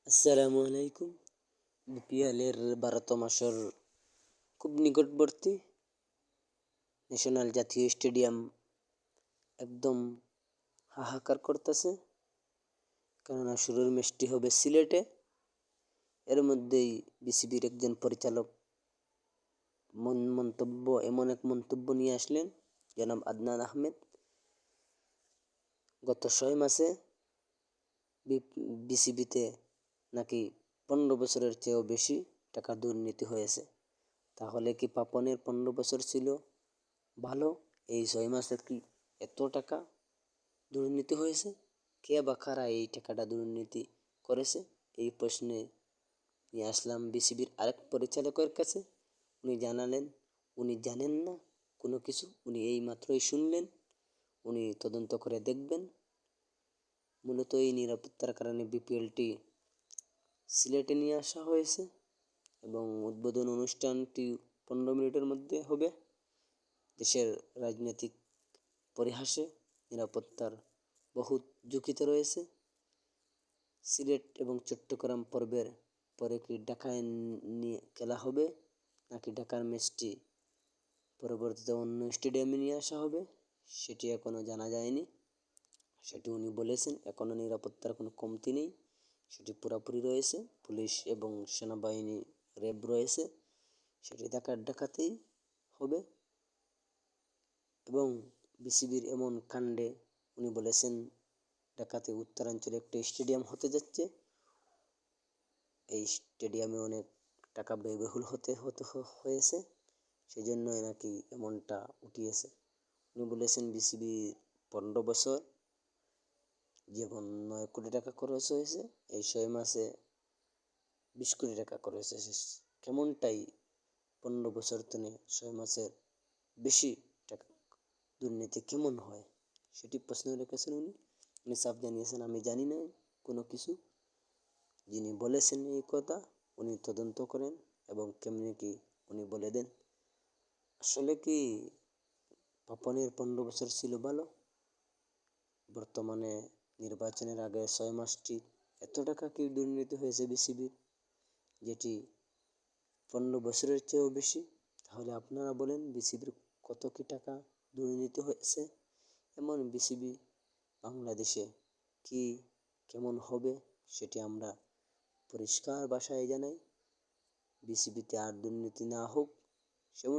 আসসালামু আলাইকুম। বিপিএলের 12তম আসর খুব নিকটবর্তী। ন্যাশনাল জাতীয় স্টেডিয়াম একদম হাহাকার করতেছে, কেননা শুরুর ম্যাচটি হবে সিলেটে। এর মধ্যেই বিসিবির একজন পরিচালক এমন এক মন্তব্য নিয়ে আসলেন, জনাব আদনান আহমেদ। গত 6 মাসে বিসিবিতে নাকি 15 বছরের চেয়েও বেশি টাকা দুর্নীতি হয়েছে। তাহলে কি পাপনের 15 বছর ছিল ভালো? এই 6 মাসে কি এত টাকা দুর্নীতি হয়েছে? কে বা কারা এই টাকাটা দুর্নীতি করেছে? এই প্রশ্নে নিয়ে আসলাম বিসিবির আরেক পরিচালকের কাছে। উনি জানালেন উনি জানেন না কোনো কিছু, উনি এই মাত্রই শুনলেন, উনি তদন্ত করে দেখবেন। মূলত এই নিরাপত্তার কারণে বিপিএলটি সিলেটে নিয়ে আসা হয়েছে এবং উদ্বোধন অনুষ্ঠানটি 15 মিনিটের মধ্যে হবে। দেশের রাজনৈতিক পরিহাসে নিরাপত্তার বহু ঝুঁকিতে রয়েছে। সিলেট এবং চট্টগ্রাম পর্বের পরে কি ঢাকায় নিয়ে খেলা হবে, নাকি ঢাকার ম্যাচটি পরবর্তীতে অন্য স্টেডিয়ামে নিয়ে আসা হবে, সেটি এখনও জানা যায়নি। সেটি উনি বলেছেন এখনও নিরাপত্তার কোনো কমতি নেই, সেটি পুরোপুরি রয়েছে। পুলিশ এবং সেনাবাহিনী, র্যাব রয়েছে, সেটি ঢাকাতেই হবে। এবং বিসিবির এমন কাণ্ডে উনি বলেছেন ঢাকাতে উত্তরাঞ্চলে একটি স্টেডিয়াম হতে যাচ্ছে। এই স্টেডিয়ামে অনেক টাকা ব্যয়বহুল হয়েছে, সেই জন্য নাকি এমনটা উঠিয়েছে। উনি বলেছেন বিসিবির 15 বছর যেমন 9 কোটি টাকা খরচ হয়েছে, এই 6 মাসে 20 কোটি টাকা খরচ হয়েছে। কেমনটাই 15 বছর থেকে 6 মাসের বেশি টাকা দুর্নীতি কেমন হয়, সেটি প্রশ্ন রেখেছেন উনি সাফ জানিয়েছেন আমি জানি না কোনো কিছু। যিনি বলেছেন এই কথা উনি তদন্ত করেন এবং কেমনি কি উনি বলে দেন। আসলে কি পাপনের 15 বছর ছিল ভালো? বর্তমানে নির্বাচনের আগে 6 মাসটি এত টাকা কি দুর্নীতি হয়েছে বিসিবির, যেটি 15 বছরের চেয়েও বেশি? তাহলে আপনারা বলেন বিসিবির কত কি টাকা দুর্নীতি হয়েছে? এমন বিসিবি বাংলাদেশে কি কেমন হবে সেটি আমরা পরিষ্কার ভাষায় জানাই। বিসিবিতে আর দুর্নীতি না হোক, সেমন